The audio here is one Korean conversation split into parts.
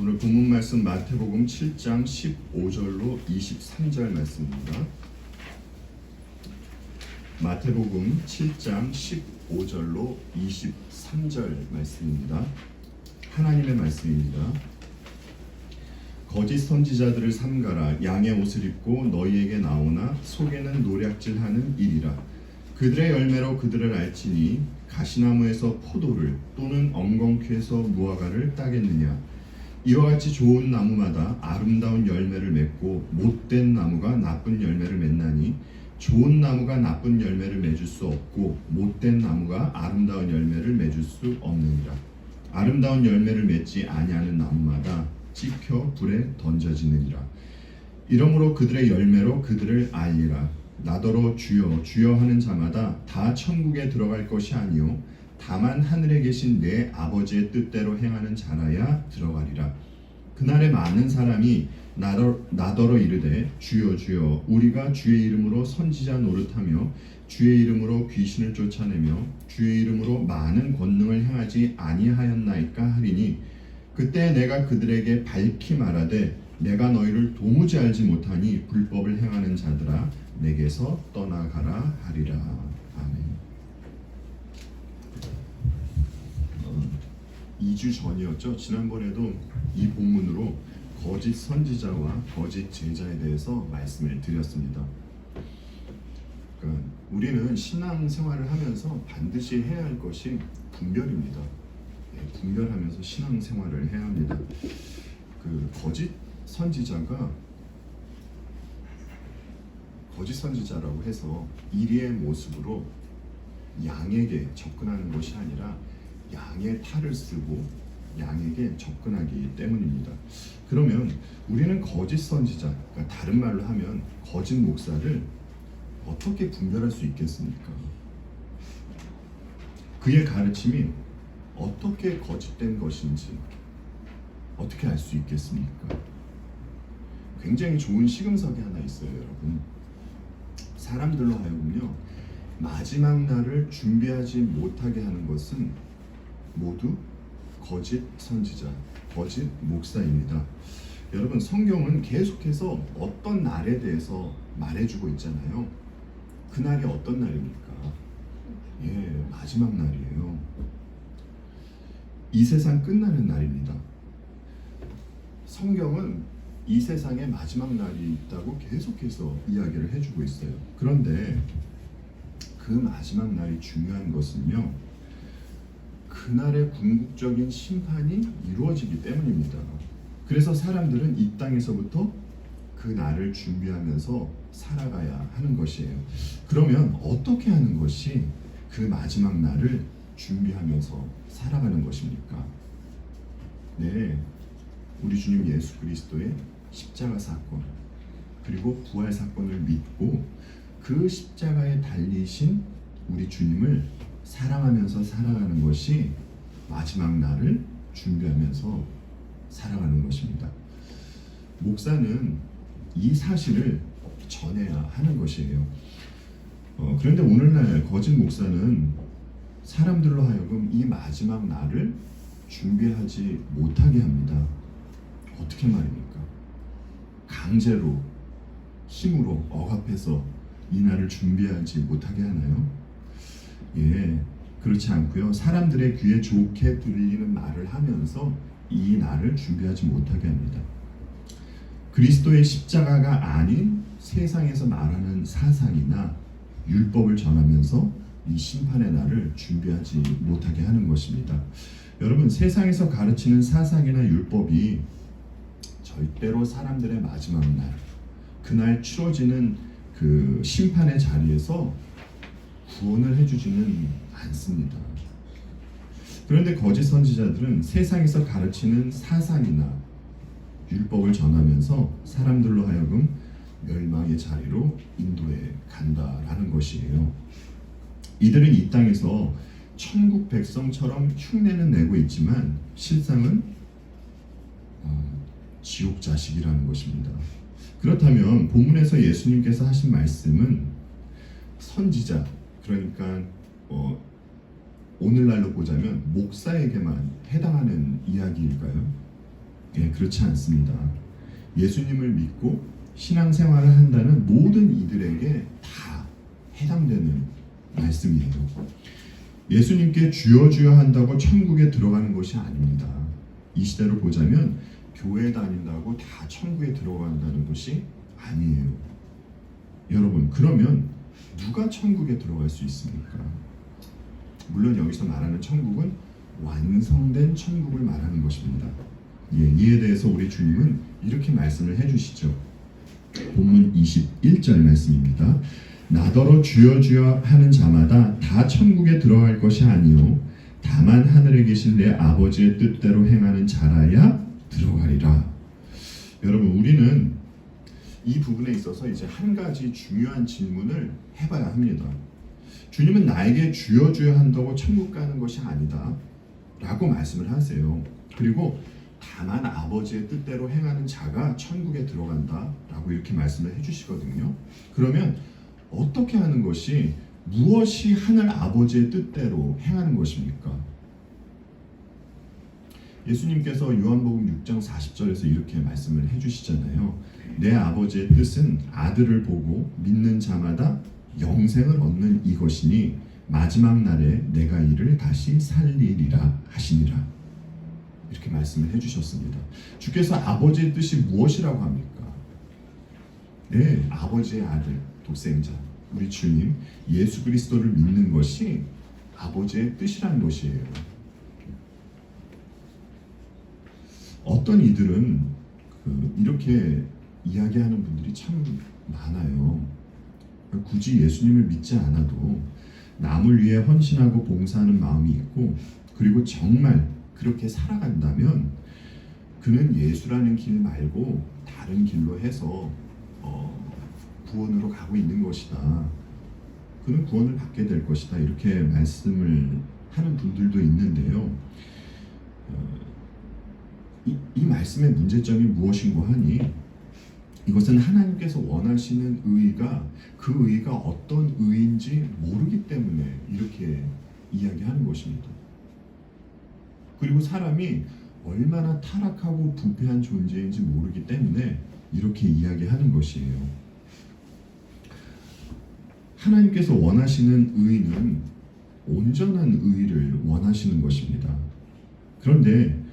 오늘 본문 말씀 마태복음 7장 15절로 23절 말씀입니다. 마태복음 7장 15절로 23절 말씀입니다. 하나님의 말씀입니다. 거짓 선지자들을 삼가라. 양의 옷을 입고 너희에게 나오나 속에는 노략질하는 일이라. 그들의 열매로 그들을 알지니 가시나무에서 포도를 또는 엉겅퀴에서 무화과를 따겠느냐. 이와 같이 좋은 나무마다 아름다운 열매를 맺고 못된 나무가 나쁜 열매를 맺나니 좋은 나무가 나쁜 열매를 맺을 수 없고 못된 나무가 아름다운 열매를 맺을 수 없느니라. 아름다운 열매를 맺지 아니하는 나무마다 찍혀 불에 던져지느니라. 이러므로 그들의 열매로 그들을 알리라. 나더러 주여 주여 하는 자마다 다 천국에 들어갈 것이 아니요 다만 하늘에 계신 내 아버지의 뜻대로 행하는 자라야 들어가리라. 그날에 많은 사람이 나더러 이르되 주여 주여 우리가 주의 이름으로 선지자 노릇하며 주의 이름으로 귀신을 쫓아내며 주의 이름으로 많은 권능을 행하지 아니하였나이까 하리니 그때 내가 그들에게 밝히 말하되 내가 너희를 도무지 알지 못하니 불법을 행하는 자들아 내게서 떠나가라 하리라. 아멘. 2주 전이었죠. 지난번에도 이 본문으로 거짓 선지자와 거짓 제자에 대해서 말씀을 드렸습니다. 그러니까 우리는 신앙 생활을 하면서 반드시 해야 할 것이 분별입니다. 분별하면서 신앙 생활을 해야 합니다. 그 거짓 선지자라고 해서 이리의 모습으로 양에게 접근하는 것이 아니라 양의 탈을 쓰고 양에게 접근하기 때문입니다. 그러면 우리는 거짓 선지자, 그러니까 다른 말로 하면 거짓 목사를 어떻게 분별할 수 있겠습니까? 그의 가르침이 어떻게 거짓된 것인지 어떻게 알 수 있겠습니까? 굉장히 좋은 시금석이 하나 있어요, 여러분. 사람들로 하여금요 마지막 날을 준비하지 못하게 하는 것은 모두 거짓 선지자, 거짓 목사입니다. 여러분, 성경은 계속해서 어떤 날에 대해서 말해주고 있잖아요. 그날이 어떤 날입니까? 마지막 날이에요. 이 세상 끝나는 날입니다. 성경은 이 세상에 마지막 날이 있다고 계속해서 이야기를 해주고 있어요. 그런데 그 마지막 날이 중요한 것은요, 그날의 궁극적인 심판이 이루어지기 때문입니다. 그래서 사람들은 이 땅에서부터 그 날을 준비하면서 살아가야 하는 것이에요. 그러면 어떻게 하는 것이 그 마지막 날을 준비하면서 살아가는 것입니까? 네, 우리 주님 예수 그리스도의 십자가 사건 그리고 부활 사건을 믿고 그 십자가에 달리신 우리 주님을 사랑하면서 살아가는 것이 마지막 날을 준비하면서 살아가는 것입니다. 목사는 이 사실을 전해야 하는 것이에요. 그런데 오늘날 거짓 목사는 사람들로 하여금 이 마지막 날을 준비하지 못하게 합니다. 어떻게 말입니까? 강제로 힘으로 억압해서 이 날을 준비하지 못하게 하나요? 그렇지 않고요. 사람들의 귀에 좋게 들리는 말을 하면서 이 날을 준비하지 못하게 합니다. 그리스도의 십자가가 아닌 세상에서 말하는 사상이나 율법을 전하면서 이 심판의 날을 준비하지 못하게 하는 것입니다. 여러분, 세상에서 가르치는 사상이나 율법이 절대로 사람들의 마지막 날, 그날 치러지는 그 심판의 자리에서 구원을 해주지는 않습니다. 그런데 거짓 선지자들은 세상에서 가르치는 사상이나 율법을 전하면서 사람들로 하여금 멸망의 자리로 인도해 간다라는 것이에요. 이들은 이 땅에서 천국 백성처럼 흉내는 내고 있지만 실상은 지옥 자식이라는 것입니다. 그렇다면 본문에서 예수님께서 하신 말씀은 선지자, 그러니까 오늘날로 보자면 목사에게만 해당하는 이야기일까요? 예, 그렇지 않습니다. 예수님을 믿고 신앙생활을 한다는 모든 이들에게 다 해당되는 말씀이에요. 예수님께 주여 주여 한다고 천국에 들어가는 것이 아닙니다. 이 시대로 보자면 교회 다닌다고 다 천국에 들어간다는 것이 아니에요. 여러분, 그러면 누가 천국에 들어갈 수 있습니까? 물론 여기서 말하는 천국은 완성된 천국을 말하는 것입니다. 예, 이에 대해서 우리 주님은 이렇게 말씀을 해주시죠. 본문 21절 말씀입니다. 나더러 주여 주여 하는 자마다 다 천국에 들어갈 것이 아니요 다만 하늘에 계신 내 아버지의 뜻대로 행하는 자라야 들어가리라. 여러분, 우리는 이 부분에 있어서 이제 한 가지 중요한 질문을 해봐야 합니다. 주님은 나에게 주여 주여 한다고 천국 가는 것이 아니다 라고 말씀을 하세요. 그리고 다만 아버지의 뜻대로 행하는 자가 천국에 들어간다 라고 이렇게 말씀을 해주시거든요. 그러면 어떻게 하는 것이, 무엇이 하늘 아버지의 뜻대로 행하는 것입니까? 예수님께서 요한복음 6장 40절에서 이렇게 말씀을 해주시잖아요. 내 아버지의 뜻은 아들을 보고 믿는 자마다 영생을 얻는 이것이니 마지막 날에 내가 이를 다시 살리리라 하시니라. 이렇게 말씀을 해주셨습니다. 주께서 아버지의 뜻이 무엇이라고 합니까? 네, 아버지의 아들, 독생자, 우리 주님 예수 그리스도를 믿는 것이 아버지의 뜻이라는 것이에요. 어떤 이들은 이렇게 이야기하는 분들이 참 많아요. 굳이 예수님을 믿지 않아도 남을 위해 헌신하고 봉사하는 마음이 있고, 그리고 정말 그렇게 살아간다면 그는 예수라는 길 말고 다른 길로 해서 구원으로 가고 있는 것이다. 그는 구원을 받게 될 것이다. 이렇게 말씀을 하는 분들도 있는데요. 이 말씀의 문제점이 무엇인고 하니, 이것은 하나님께서 원하시는 의의가 그 의의가 어떤 의의인지 모르기 때문에 이렇게 이야기하는 것입니다. 그리고 사람이 얼마나 타락하고 부패한 존재인지 모르기 때문에 이렇게 이야기하는 것이에요. 하나님께서 원하시는 의의는 온전한 의의를 원하시는 것입니다. 그런데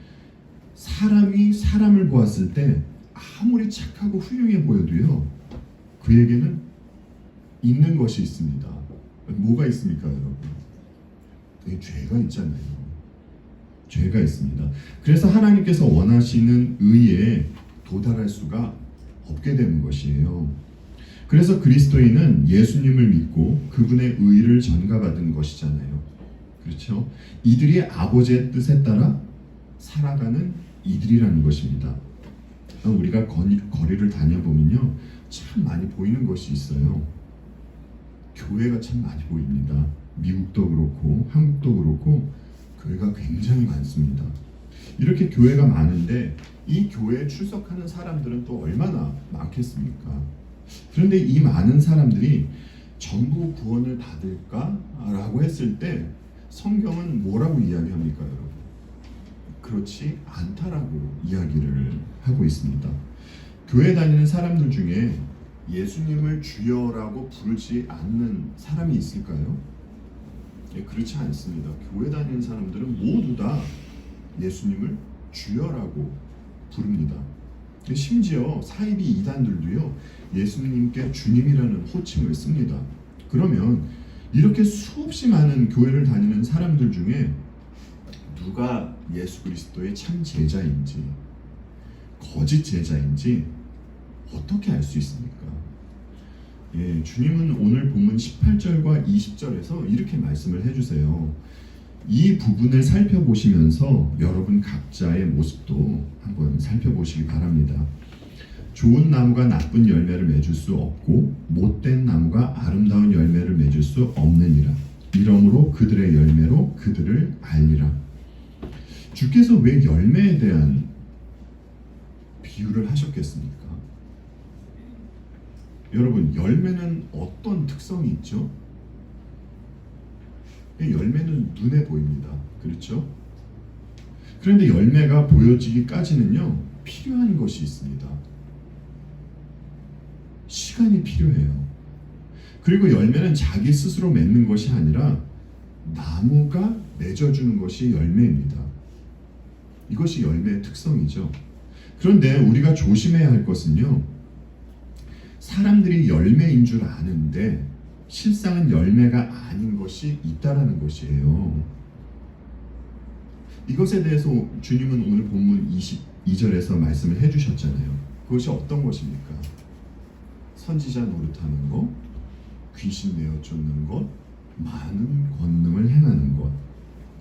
사람이 사람을 보았을 때 아무리 착하고 훌륭해 보여도요, 그에게는 있는 것이 있습니다. 뭐가 있습니까, 여러분? 죄가 있잖아요. 죄가 있습니다. 그래서 하나님께서 원하시는 의에 도달할 수가 없게 되는 것이에요. 그래서 그리스도인은 예수님을 믿고 그분의 의를 전가받은 것이잖아요. 그렇죠? 이들이 아버지의 뜻에 따라 살아가는 이들이라는 것입니다. 우리가 거리를 다녀보면요, 참 많이 보이는 것이 있어요. 교회가 참 많이 보입니다. 미국도 그렇고 한국도 그렇고 교회가 굉장히 많습니다. 이렇게 교회가 많은데 이 교회에 출석하는 사람들은 또 얼마나 많겠습니까? 그런데 이 많은 사람들이 전부 구원을 받을까라고 했을 때 성경은 뭐라고 이야기합니까, 여러분? 그렇지 않다라고 이야기를 하고 있습니다. 교회 다니는 사람들 중에 예수님을 주여라고 부르지 않는 사람이 있을까요? 예, 그렇지 않습니다. 교회 다니는 사람들은 모두 다 예수님을 주여라고 부릅니다. 심지어 사이비 이단들도요, 예수님께 주님이라는 호칭을 씁니다. 그러면 이렇게 수없이 많은 교회를 다니는 사람들 중에 누가 예수 그리스도의 참 제자인지 거짓 제자인지 어떻게 알 수 있습니까? 예, 주님은 오늘 본문 18절과 20절에서 이렇게 말씀을 해주세요. 이 부분을 살펴보시면서 여러분 각자의 모습도 한번 살펴보시기 바랍니다. 좋은 나무가 나쁜 열매를 맺을 수 없고 못된 나무가 아름다운 열매를 맺을 수 없느니라. 이러므로 그들의 열매로 그들을 알리라. 주께서 왜 열매에 대한 비유를 하셨겠습니까? 여러분, 열매는 어떤 특성이 있죠? 열매는 눈에 보입니다. 그렇죠? 그런데 열매가 보여지기까지는요, 필요한 것이 있습니다. 시간이 필요해요. 그리고 열매는 자기 스스로 맺는 것이 아니라 나무가 맺어주는 것이 열매입니다. 이것이 열매의 특성이죠. 그런데 우리가 조심해야 할 것은요, 사람들이 열매인 줄 아는데 실상은 열매가 아닌 것이 있다라는 것이에요. 이것에 대해서 주님은 오늘 본문 22절에서 말씀을 해주셨잖아요. 그것이 어떤 것입니까? 선지자 노릇하는 것, 귀신 내어 쫓는 것, 많은 권능을 행하는 것.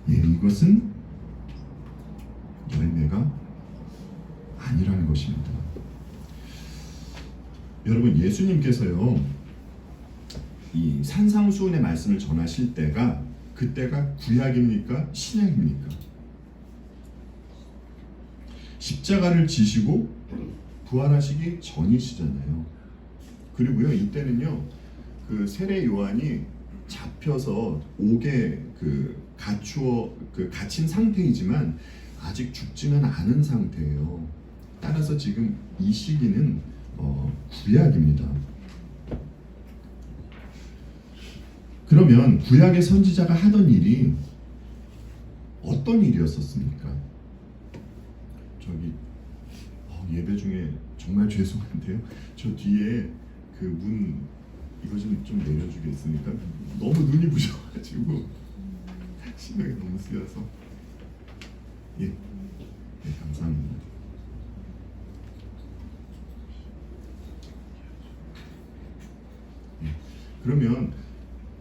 예, 이것은 열매가 아니라는 것입니다. 여러분, 예수님께서요, 이 산상수훈의 말씀을 전하실 때가, 그때가 구약입니까? 신약입니까? 십자가를 지시고 부활하시기 전이시잖아요. 그리고요, 이때는요, 그 세례 요한이 잡혀서 옥에 갇힌 상태이지만 아직 죽지는 않은 상태예요. 따라서 지금 이 시기는 구약입니다. 그러면 구약의 선지자가 하던 일이 어떤 일이었었습니까? 저기 예배 중에 정말 죄송한데요. 저 뒤에 그 문 이거 좀 내려주겠습니까? 너무 눈이 부셔가지고 신경이 너무 쓰여서. 예, 네, 감사합니다. 예, 그러면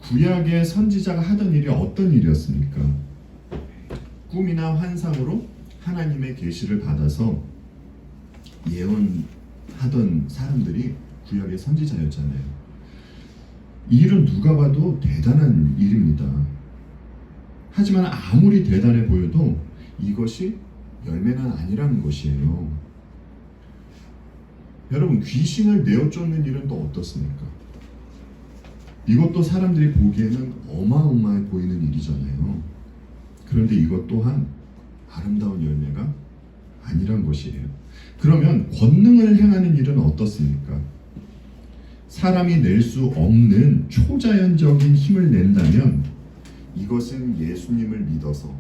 구약의 선지자가 하던 일이 어떤 일이었습니까? 꿈이나 환상으로 하나님의 계시를 받아서 예언하던 사람들이 구약의 선지자였잖아요. 이 일은 누가 봐도 대단한 일입니다. 하지만 아무리 대단해 보여도 이것이 열매는 아니라는 것이에요. 여러분, 귀신을 내어 쫓는 일은 또 어떻습니까? 이것도 사람들이 보기에는 어마어마해 보이는 일이잖아요. 그런데 이것 또한 아름다운 열매가 아니란 것이에요. 그러면 권능을 행하는 일은 어떻습니까? 사람이 낼 수 없는 초자연적인 힘을 낸다면 이것은 예수님을 믿어서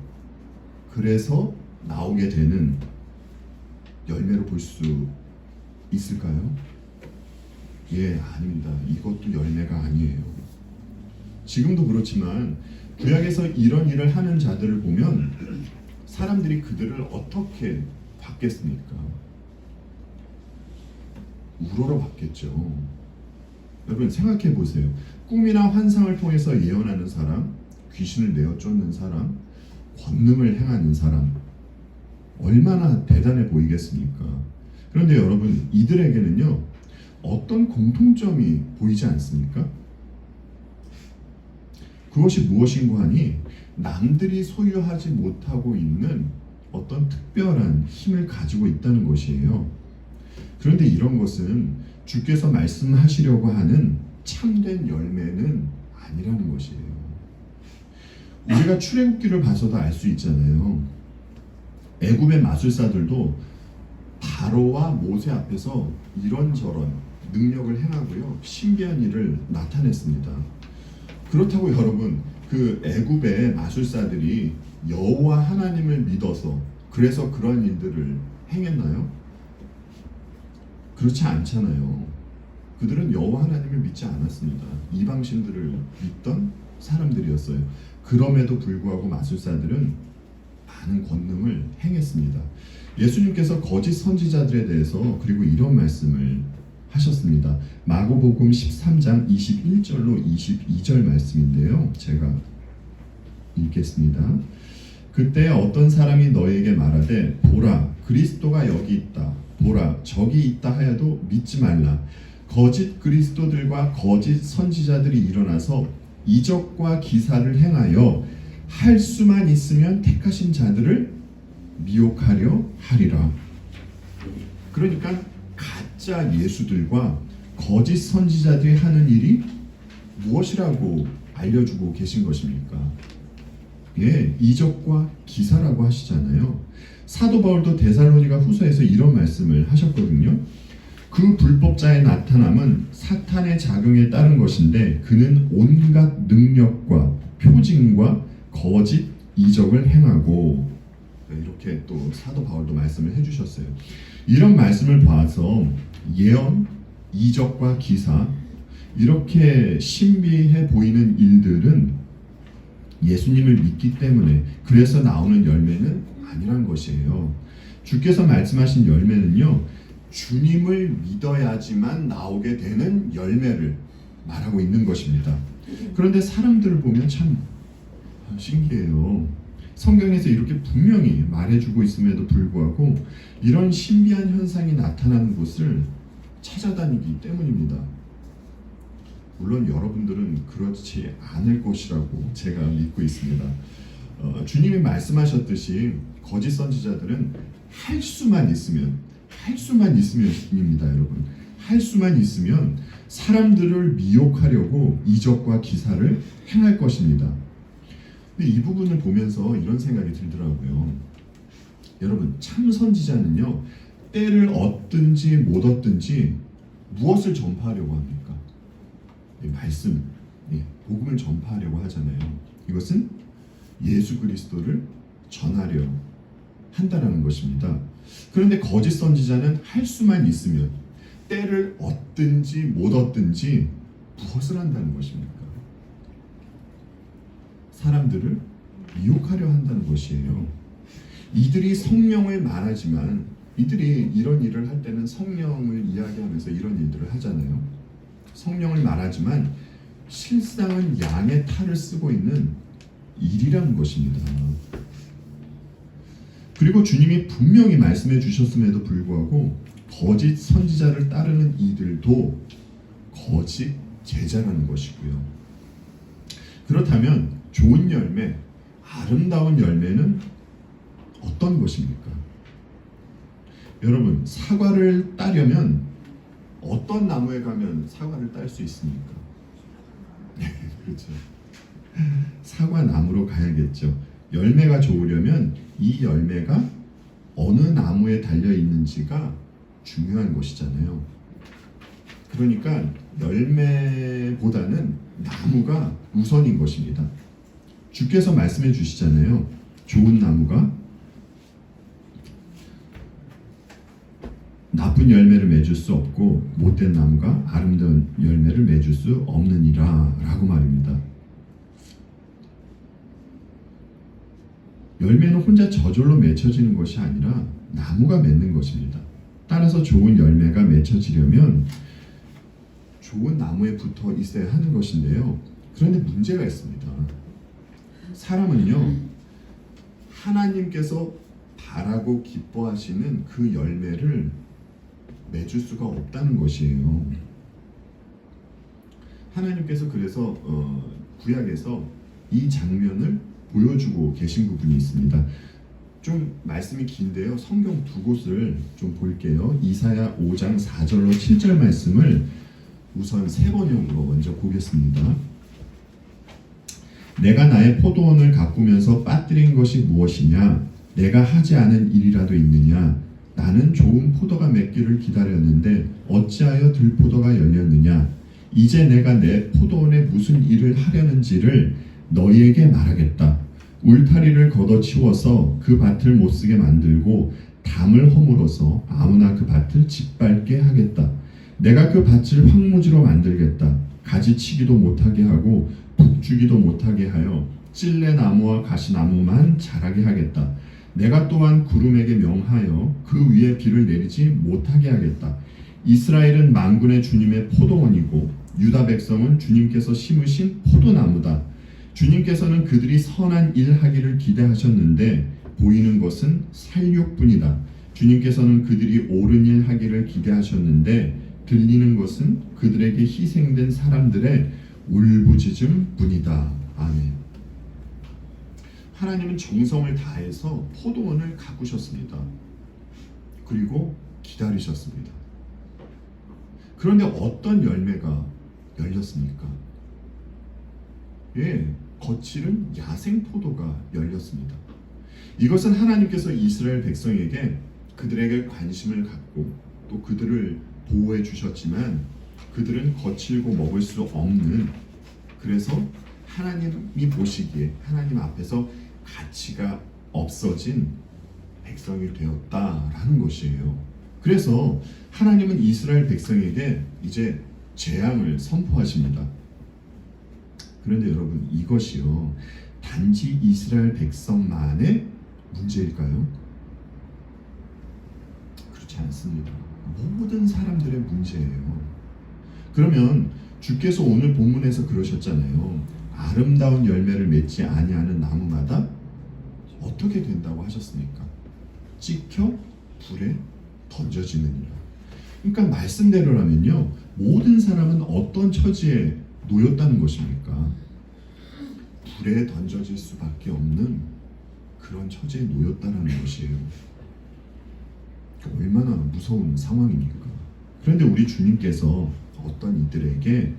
그래서 나오게 되는 열매로 볼 수 있을까요? 예, 아닙니다. 이것도 열매가 아니에요. 지금도 그렇지만 구약에서 이런 일을 하는 자들을 보면 사람들이 그들을 어떻게 봤겠습니까? 우러러 봤겠죠. 여러분, 생각해 보세요. 꿈이나 환상을 통해서 예언하는 사람, 귀신을 내어 쫓는 사람, 권능을 행하는 사람, 얼마나 대단해 보이겠습니까? 그런데 여러분, 이들에게는요, 어떤 공통점이 보이지 않습니까? 그것이 무엇인고 하니 남들이 소유하지 못하고 있는 어떤 특별한 힘을 가지고 있다는 것이에요. 그런데 이런 것은 주께서 말씀하시려고 하는 참된 열매는 아니라는 것이에요. 우리가 출애굽기를 봐서도 알 수 있잖아요. 애굽의 마술사들도 바로와 모세 앞에서 이런저런 능력을 행하고요, 신기한 일을 나타냈습니다. 그렇다고 여러분, 그 애굽의 마술사들이 여호와 하나님을 믿어서 그래서 그런 일들을 행했나요? 그렇지 않잖아요. 그들은 여호와 하나님을 믿지 않았습니다. 이방신들을 믿던 사람들이었어요. 그럼에도 불구하고 마술사들은 많은 권능을 행했습니다. 예수님께서 거짓 선지자들에 대해서 그리고 이런 말씀을 하셨습니다. 마고복음 13장 21절로 22절 말씀인데요, 제가 읽겠습니다. 그때 어떤 사람이 너에게 말하되 보라, 그리스도가 여기 있다, 보라, 저기 있다 하여도 믿지 말라. 거짓 그리스도들과 거짓 선지자들이 일어나서 이적과 기사를 행하여 할 수만 있으면 택하신 자들을 미혹하려 하리라. 그러니까 가짜 예수들과 거짓 선지자들이 하는 일이 무엇이라고 알려주고 계신 것입니까? 예, 이적과 기사라고 하시잖아요. 사도 바울도 데살로니가 후서에서 이런 말씀을 하셨거든요. 그 불법자의 나타남은 사탄의 작용에 따른 것인데 그는 온갖 능력과 표징과 거짓 이적을 행하고, 이렇게 또 사도 바울도 말씀을 해주셨어요. 이런 말씀을 봐서 예언, 이적과 기사, 이렇게 신비해 보이는 일들은 예수님을 믿기 때문에, 그래서 나오는 열매는 아니란 것이에요. 주께서 말씀하신 열매는요, 주님을 믿어야지만 나오게 되는 열매를 말하고 있는 것입니다. 그런데 사람들을 보면 참 신기해요. 성경에서 이렇게 분명히 말해주고 있음에도 불구하고 이런 신비한 현상이 나타나는 곳을 찾아다니기 때문입니다. 물론 여러분들은 그렇지 않을 것이라고 제가 믿고 있습니다. 주님이 말씀하셨듯이 거짓 선지자들은 할 수만 있으면입니다, 여러분. 할 수만 있으면 사람들을 미혹하려고 이적과 기사를 행할 것입니다. 근데 이 부분을 보면서 이런 생각이 들더라고요. 여러분, 참 선지자는요, 때를 얻든지 못 얻든지 무엇을 전파하려고 합니까? 말씀, 복음을 전파하려고 하잖아요. 이것은 예수 그리스도를 전하려 한다라는 것입니다. 그런데 거짓 선지자는 할 수만 있으면 때를 얻든지 못 얻든지 무엇을 한다는 것입니까? 사람들을 미혹하려 한다는 것이에요. 이들이 성령을 말하지만, 이들이 이런 일을 할 때는 성령을 이야기하면서 이런 일들을 하잖아요. 성령을 말하지만 실상은 양의 탈을 쓰고 있는 일이라는 것입니다. 그리고 주님이 분명히 말씀해 주셨음에도 불구하고 거짓 선지자를 따르는 이들도 거짓 제자라는 것이고요. 그렇다면 좋은 열매, 아름다운 열매는 어떤 것입니까? 여러분, 사과를 따려면 어떤 나무에 가면 사과를 딸 수 있습니까? 그렇죠. 사과 나무로 가야겠죠. 열매가 좋으려면 이 열매가 어느 나무에 달려 있는지가 중요한 것이잖아요. 그러니까 열매보다는 나무가 우선인 것입니다. 주께서 말씀해 주시잖아요. 좋은 나무가 나쁜 열매를 맺을 수 없고 못된 나무가 아름다운 열매를 맺을 수 없느니라 라고 말입니다. 열매는 혼자 저절로 맺혀지는 것이 아니라 나무가 맺는 것입니다. 따라서 좋은 열매가 맺혀지려면 좋은 나무에 붙어 있어야 하는 것인데요. 그런데 문제가 있습니다. 사람은요, 하나님께서 바라고 기뻐하시는 그 열매를 맺을 수가 없다는 것이에요. 하나님께서 그래서 구약에서 이 장면을 보여주고 계신 부분이 있습니다. 좀 말씀이 긴데요. 성경 두 곳을 좀 볼게요. 이사야 5장 4절로 7절 말씀을 우선 세 번역으로 먼저 보겠습니다. 내가 나의 포도원을 가꾸면서 빠뜨린 것이 무엇이냐? 내가 하지 않은 일이라도 있느냐? 나는 좋은 포도가 맺기를 기다렸는데 어찌하여 들포도가 열렸느냐? 이제 내가 내 포도원에 무슨 일을 하려는지를 너희에게 말하겠다. 울타리를 걷어치워서 그 밭을 못쓰게 만들고 담을 허물어서 아무나 그 밭을 짓밟게 하겠다. 내가 그 밭을 황무지로 만들겠다. 가지치기도 못하게 하고 북주기도 못하게 하여 찔레나무와 가시나무만 자라게 하겠다. 내가 또한 구름에게 명하여 그 위에 비를 내리지 못하게 하겠다. 이스라엘은 만군의 주님의 포도원이고 유다 백성은 주님께서 심으신 포도나무다. 주님께서는 그들이 선한 일 하기를 기대하셨는데 보이는 것은 살육뿐이다. 주님께서는 그들이 옳은 일 하기를 기대하셨는데 들리는 것은 그들에게 희생된 사람들의 울부짖음 뿐이다. 아멘. 하나님은 정성을 다해서 포도원을 가꾸셨습니다. 그리고 기다리셨습니다. 그런데 어떤 열매가 열렸습니까? 거칠은 야생 포도가 열렸습니다. 이것은 하나님께서 이스라엘 백성에게 그들에게 관심을 갖고 또 그들을 보호해 주셨지만 그들은 거칠고 먹을 수 없는, 그래서 하나님이 보시기에 하나님 앞에서 가치가 없어진 백성이 되었다라는 것이에요. 그래서 하나님은 이스라엘 백성에게 이제 재앙을 선포하십니다. 그런데 여러분, 이것이요 단지 이스라엘 백성만의 문제일까요? 그렇지 않습니다. 모든 사람들의 문제예요. 그러면 주께서 오늘 본문에서 그러셨잖아요. 아름다운 열매를 맺지 아니하는 나무마다 어떻게 된다고 하셨습니까? 찍혀 불에 던져지느니라. 그러니까 말씀대로라면요, 모든 사람은 어떤 처지에 놓였다는 것입니까? 불에 던져질 수밖에 없는 그런 처지에 놓였다는 것이에요. 얼마나 무서운 상황입니까? 그런데 우리 주님께서 어떤 이들에게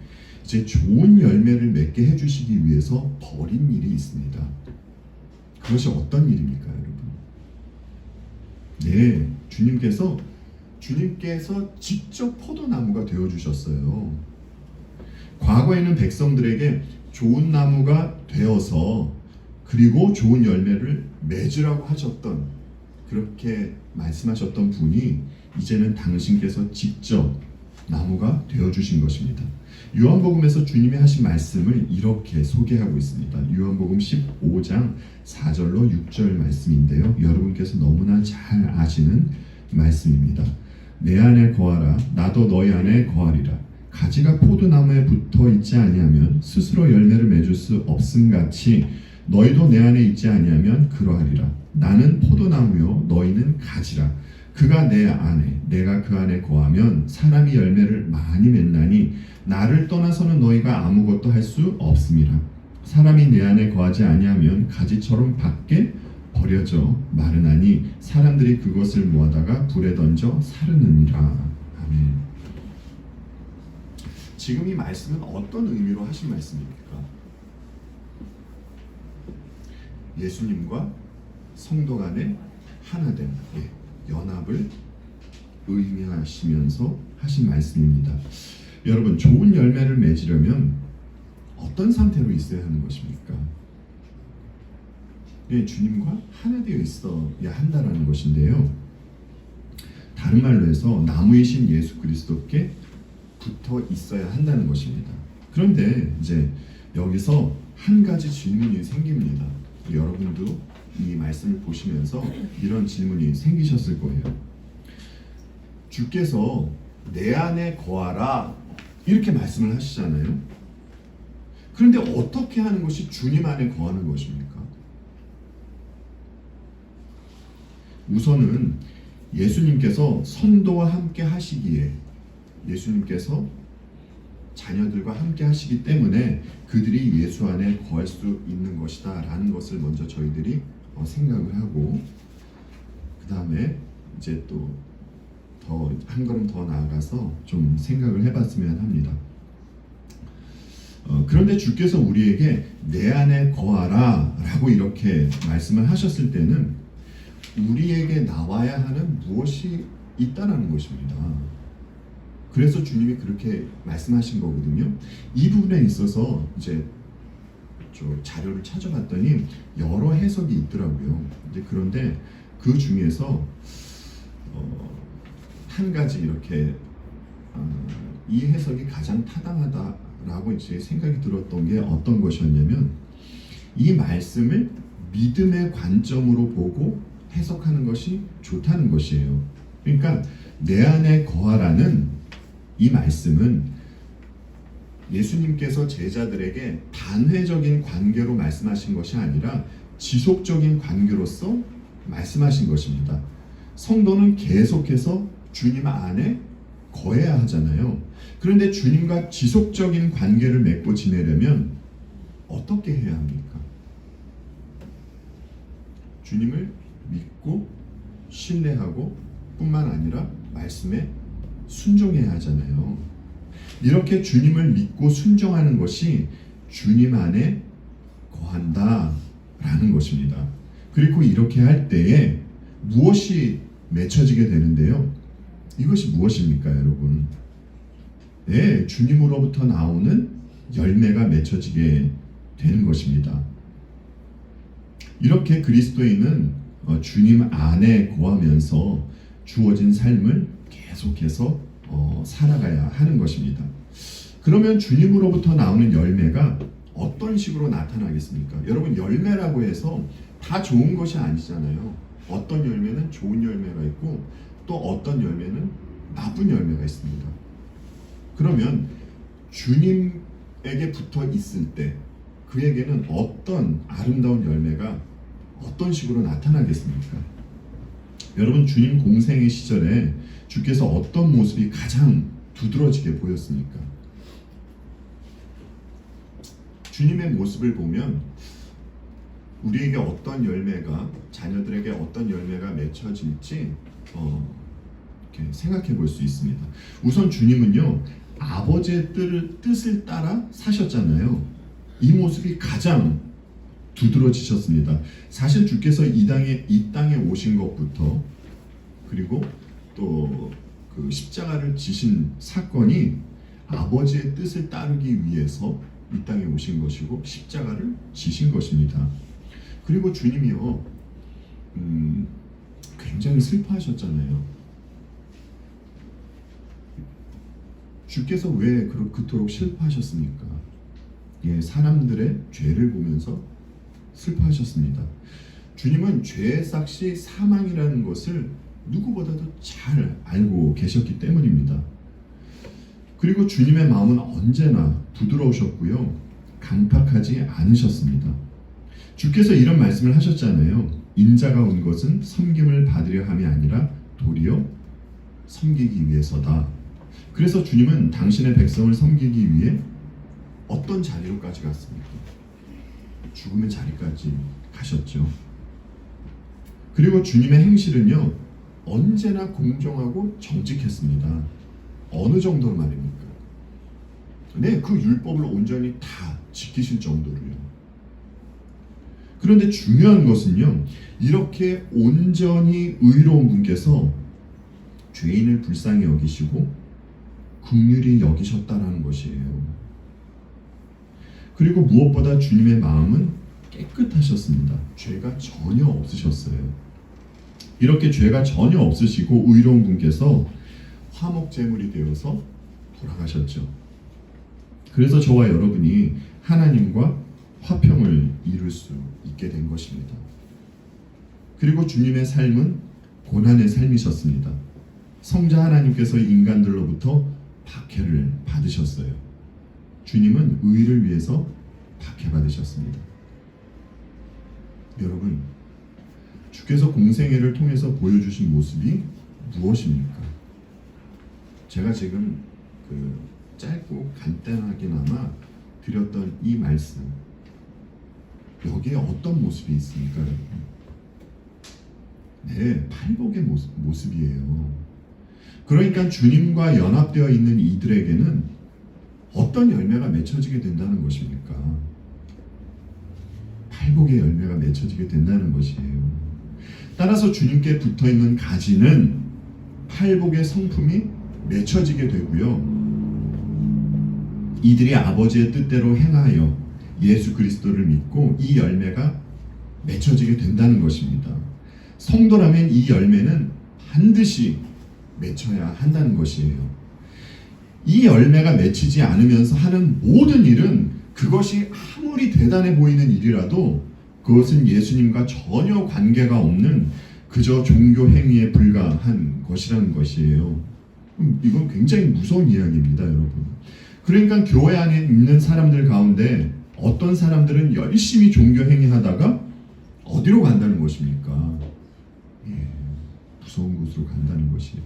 이제 좋은 열매를 맺게 해주시기 위해서 벌인 일이 있습니다. 그것이 어떤 일입니까, 여러분? 네, 주님께서 직접 포도나무가 되어 주셨어요. 과거에는 백성들에게 좋은 나무가 되어서 그리고 좋은 열매를 맺으라고 하셨던, 그렇게 말씀하셨던 분이 이제는 당신께서 직접 나무가 되어주신 것입니다. 요한복음에서 주님이 하신 말씀을 이렇게 소개하고 있습니다. 요한복음 15장 4절로 6절 말씀인데요, 여러분께서 너무나 잘 아시는 말씀입니다. 내 안에 거하라, 나도 너희 안에 거하리라. 가지가 포도나무에 붙어 있지 아니하면 스스로 열매를 맺을 수 없음같이 너희도 내 안에 있지 아니하면 그러하리라. 나는 포도나무요 너희는 가지라. 그가 내 안에 내가 그 안에 거하면 사람이 열매를 많이 맺나니 나를 떠나서는 너희가 아무것도 할 수 없음이라. 사람이 내 안에 거하지 아니하면 가지처럼 밖에 버려져 마르나니 사람들이 그것을 모아다가 불에 던져 사르느니라. 아멘. 지금 이 말씀은 어떤 의미로 하신 말씀입니까? 예수님과 성도 간의 하나됨, 연합을 의미하시면서 하신 말씀입니다. 여러분, 좋은 열매를 맺으려면 어떤 상태로 있어야 하는 것입니까? 주님과 하나 되어 있어야 한다는 것인데요, 다른 말로 해서 나무이신 예수 그리스도께 붙어 있어야 한다는 것입니다. 그런데 이제 여기서 한 가지 질문이 생깁니다. 여러분도 이 말씀을 보시면서 이런 질문이 생기셨을 거예요. 주께서 내 안에 거하라 이렇게 말씀을 하시잖아요. 그런데 어떻게 하는 것이 주님 안에 거하는 것입니까? 우선은 예수님께서 성도와 함께 하시기에, 예수님께서 자녀들과 함께 하시기 때문에 그들이 예수 안에 거할 수 있는 것이다 라는 것을 먼저 저희들이 생각을 하고, 그 다음에 이제 또 더 한 걸음 더 나아가서 좀 생각을 해봤으면 합니다. 그런데 주께서 우리에게 내 안에 거하라 라고 이렇게 말씀을 하셨을 때는 우리에게 나와야 하는 무엇이 있다라는 것입니다. 그래서 주님이 그렇게 말씀하신 거거든요. 이 부분에 있어서 이제 자료를 찾아봤더니 여러 해석이 있더라고요. 이제 그런데 그 중에서 한 가지 이렇게 이 해석이 가장 타당하다라고 이제 생각이 들었던 게 어떤 것이었냐면, 이 말씀을 믿음의 관점으로 보고 해석하는 것이 좋다는 것이에요. 그러니까 내 안에 거하라는 이 말씀은 예수님께서 제자들에게 단회적인 관계로 말씀하신 것이 아니라 지속적인 관계로서 말씀하신 것입니다. 성도는 계속해서 주님 안에 거해야 하잖아요. 그런데 주님과 지속적인 관계를 맺고 지내려면 어떻게 해야 합니까? 주님을 믿고 신뢰하고 뿐만 아니라 말씀에 순종해야 하잖아요. 이렇게 주님을 믿고 순종하는 것이 주님 안에 거한다라는 것입니다. 그리고 이렇게 할 때에 무엇이 맺혀지게 되는데요. 이것이 무엇입니까, 여러분? 네, 주님으로부터 나오는 열매가 맺혀지게 되는 것입니다. 이렇게 그리스도인은 주님 안에 거하면서 주어진 삶을 계속해서 살아가야 하는 것입니다. 그러면 주님으로부터 나오는 열매가 어떤 식으로 나타나겠습니까? 여러분, 열매라고 해서 다 좋은 것이 아니잖아요. 어떤 열매는 좋은 열매가 있고 또 어떤 열매는 나쁜 열매가 있습니다. 그러면 주님에게 붙어 있을 때 그에게는 어떤 아름다운 열매가 어떤 식으로 나타나겠습니까? 여러분, 주님 공생의 시절에 주께서 어떤 모습이 가장 두드러지게 보였습니까? 주님의 모습을 보면 우리에게 어떤 열매가, 자녀들에게 어떤 열매가 맺혀질지 이렇게 생각해 볼 수 있습니다. 우선 주님은요, 아버지의 뜻을 따라 사셨잖아요. 이 모습이 가장 두드러지셨습니다. 사실 주께서 이 땅에 오신 것부터, 그리고 또 그 십자가를 지신 사건이 아버지의 뜻을 따르기 위해서 이 땅에 오신 것이고 십자가를 지신 것입니다. 그리고 주님이요, 굉장히 슬퍼하셨잖아요. 주께서 왜 그토록 슬퍼하셨습니까? 예, 사람들의 죄를 보면서 슬퍼하셨습니다. 주님은 죄의 삭시 사망이라는 것을 누구보다도 잘 알고 계셨기 때문입니다. 그리고 주님의 마음은 언제나 부드러우셨고요, 강팍하지 않으셨습니다. 주께서 이런 말씀을 하셨잖아요. 인자가 온 것은 섬김을 받으려 함이 아니라 도리어 섬기기 위해서다. 그래서 주님은 당신의 백성을 섬기기 위해 어떤 자리로까지 갔습니까? 죽음의 자리까지 가셨죠. 그리고 주님의 행실은요, 언제나 공정하고 정직했습니다. 어느 정도로 말입니까? 네, 그 율법을 온전히 다 지키실 정도로요. 그런데 중요한 것은요, 이렇게 온전히 의로운 분께서 죄인을 불쌍히 여기시고 긍휼히 여기셨다라는 것이에요. 그리고 무엇보다 주님의 마음은 깨끗하셨습니다. 죄가 전혀 없으셨어요. 이렇게 죄가 전혀 없으시고 의로운 분께서 화목제물이 되어서 돌아가셨죠. 그래서 저와 여러분이 하나님과 화평을 이룰 수 있게 된 것입니다. 그리고 주님의 삶은 고난의 삶이셨습니다. 성자 하나님께서 인간들로부터 박해를 받으셨어요. 주님은 의를 위해서 박해받으셨습니다. 여러분, 주께서 공생애를 통해서 보여주신 모습이 무엇입니까? 제가 지금 짧고 간단하게나마 드렸던 이 말씀, 여기에 어떤 모습이 있습니까, 여러분? 네, 팔복의 모습이에요. 그러니까 주님과 연합되어 있는 이들에게는 어떤 열매가 맺혀지게 된다는 것입니까? 팔복의 열매가 맺혀지게 된다는 것이에요. 따라서 주님께 붙어있는 가지는 팔복의 성품이 맺혀지게 되고요, 이들이 아버지의 뜻대로 행하여 예수 그리스도를 믿고 이 열매가 맺혀지게 된다는 것입니다. 성도라면 이 열매는 반드시 맺혀야 한다는 것이에요. 이 열매가 맺히지 않으면서 하는 모든 일은, 그것이 아무리 대단해 보이는 일이라도 그것은 예수님과 전혀 관계가 없는 그저 종교 행위에 불과한 것이라는 것이에요. 이건 굉장히 무서운 이야기입니다, 여러분. 그러니까 교회 안에 있는 사람들 가운데 어떤 사람들은 열심히 종교 행위하다가 어디로 간다는 것입니까? 예, 무서운 곳으로 간다는 것이에요.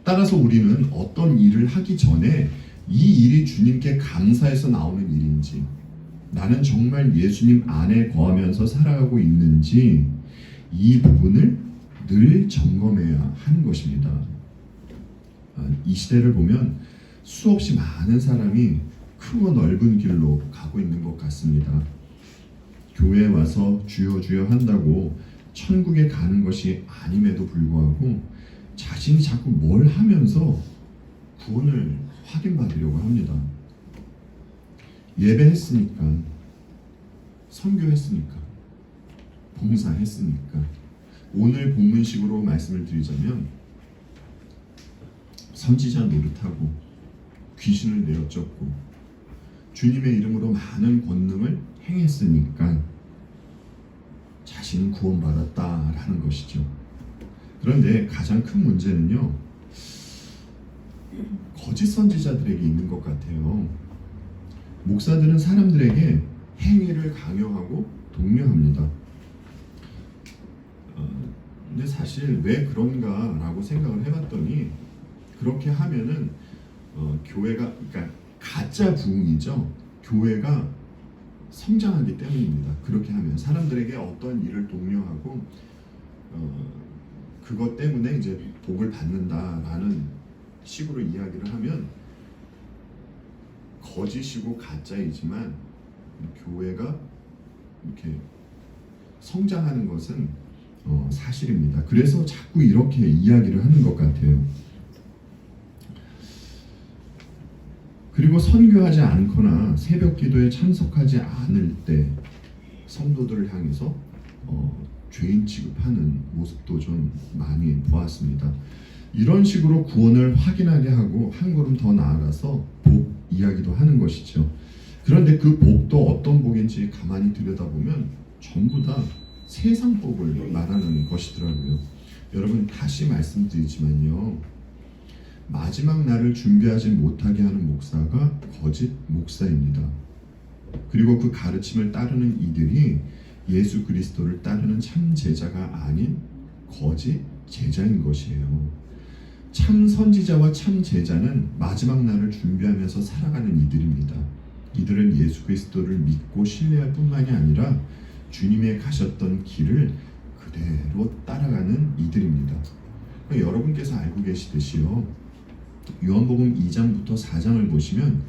따라서 우리는 어떤 일을 하기 전에 이 일이 주님께 감사해서 나오는 일인지, 나는 정말 예수님 안에 거하면서 살아가고 있는지, 이 부분을 늘 점검해야 하는 것입니다. 이 시대를 보면 수없이 많은 사람이 크고 넓은 길로 가고 있는 것 같습니다. 교회에 와서 주여 주여 한다고 천국에 가는 것이 아님에도 불구하고 자신이 자꾸 뭘 하면서 구원을 확인받으려고 합니다. 예배했으니까, 선교했으니까, 봉사했으니까. 오늘 본문식으로 말씀을 드리자면 선지자 노릇하고 귀신을 내어쫓고 주님의 이름으로 많은 권능을 행했으니까 자신은 구원받았다라는 것이죠. 그런데 가장 큰 문제는요, 거짓 선지자들에게 있는 것 같아요. 목사들은 사람들에게 행위를 강요하고 독려합니다. 근데 사실 왜 그런가라고 생각을 해봤더니 그렇게 하면은 교회가, 그러니까 가짜 부흥이죠. 교회가 성장하기 때문입니다. 그렇게 하면 사람들에게 어떤 일을 독려하고 그것 때문에 이제 복을 받는다라는 식으로 이야기를 하면 거짓이고 가짜이지만 교회가 이렇게 성장하는 것은 사실입니다. 그래서 자꾸 이렇게 이야기를 하는 것 같아요. 그리고 선교하지 않거나 새벽 기도에 참석하지 않을 때 성도들을 향해서 죄인 취급하는 모습도 좀 많이 보았습니다. 이런 식으로 구원을 확인하게 하고 한 걸음 더 나아가서 복 이야기도 하는 것이죠. 그런데 그 복도 어떤 복인지 가만히 들여다보면 전부 다 세상 복을 말하는 것이더라고요. 여러분, 다시 말씀드리지만요, 마지막 날을 준비하지 못하게 하는 목사가 거짓 목사입니다. 그리고 그 가르침을 따르는 이들이 예수 그리스도를 따르는 참 제자가 아닌 거짓 제자인 것이에요. 참 선지자와 참 제자는 마지막 날을 준비하면서 살아가는 이들입니다. 이들은 예수 그리스도를 믿고 신뢰할 뿐만이 아니라 주님의 가셨던 길을 그대로 따라가는 이들입니다. 여러분께서 알고 계시듯이요, 요한복음 2장부터 4장을 보시면,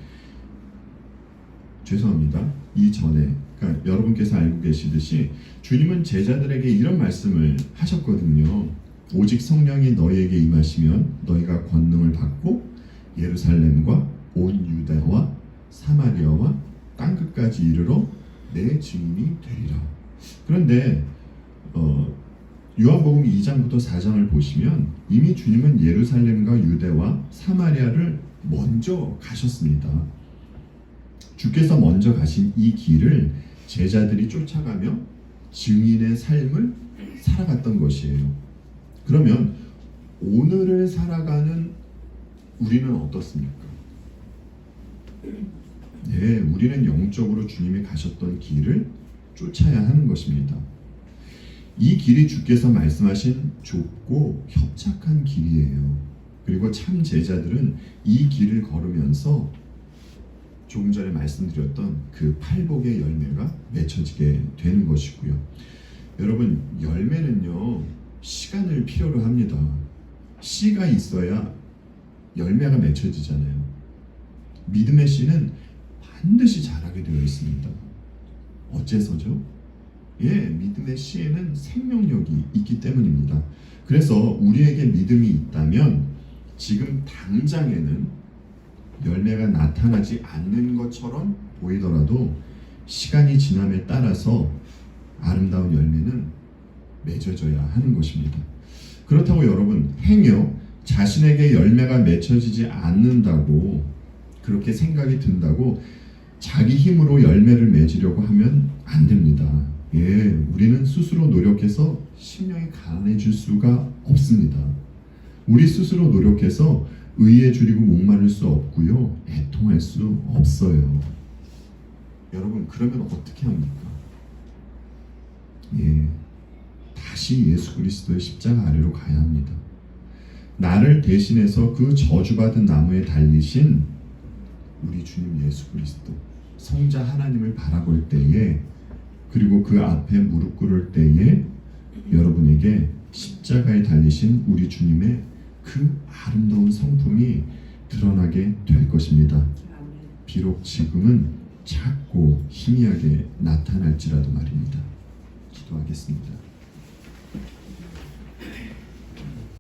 죄송합니다, 이전에, 그러니까 여러분께서 알고 계시듯이 주님은 제자들에게 이런 말씀을 하셨거든요. 오직 성령이 너희에게 임하시면 너희가 권능을 받고 예루살렘과 온 유다와 사마리아와 땅끝까지 이르러 내 증인이 되리라. 그런데 요한복음 2장부터 4장을 보시면 이미 주님은 예루살렘과 유대와 사마리아를 먼저 가셨습니다. 주께서 먼저 가신 이 길을 제자들이 쫓아가며 증인의 삶을 살아갔던 것이에요. 그러면 오늘을 살아가는 우리는 어떻습니까? 네, 우리는 영적으로 주님이 가셨던 길을 쫓아야 하는 것입니다. 이 길이 주께서 말씀하신 좁고 협착한 길이에요. 그리고 참 제자들은 이 길을 걸으면서 조금 전에 말씀드렸던 그 팔복의 열매가 맺혀지게 되는 것이고요. 여러분, 열매는요, 시간을 필요로 합니다. 씨가 있어야 열매가 맺혀지잖아요. 믿음의 씨는 반드시 자라게 되어 있습니다. 어째서죠? 믿음의 씨에는 생명력이 있기 때문입니다. 그래서 우리에게 믿음이 있다면 지금 당장에는 열매가 나타나지 않는 것처럼 보이더라도 시간이 지남에 따라서 아름다운 열매는 맺어져야 하는 것입니다. 그렇다고 여러분, 행여 자신에게 열매가 맺혀지지 않는다고 그렇게 생각이 든다고 자기 힘으로 열매를 맺으려고 하면 안 됩니다. 우리는 스스로 노력해서 심령이 가난해질 수가 없습니다. 우리 스스로 노력해서 의에 줄이고 목마를 수 없고요, 애통할 수 없어요. 여러분, 그러면 어떻게 합니까? 다시 예수 그리스도의 십자가 아래로 가야 합니다. 나를 대신해서 그 저주받은 나무에 달리신 우리 주님 예수 그리스도, 성자 하나님을 바라볼 때에, 그리고 그 앞에 무릎 꿇을 때에 여러분에게 십자가에 달리신 우리 주님의 그 아름다운 성품이 드러나게 될 것입니다. 비록 지금은 작고 희미하게 나타날지라도 말입니다. 기도하겠습니다.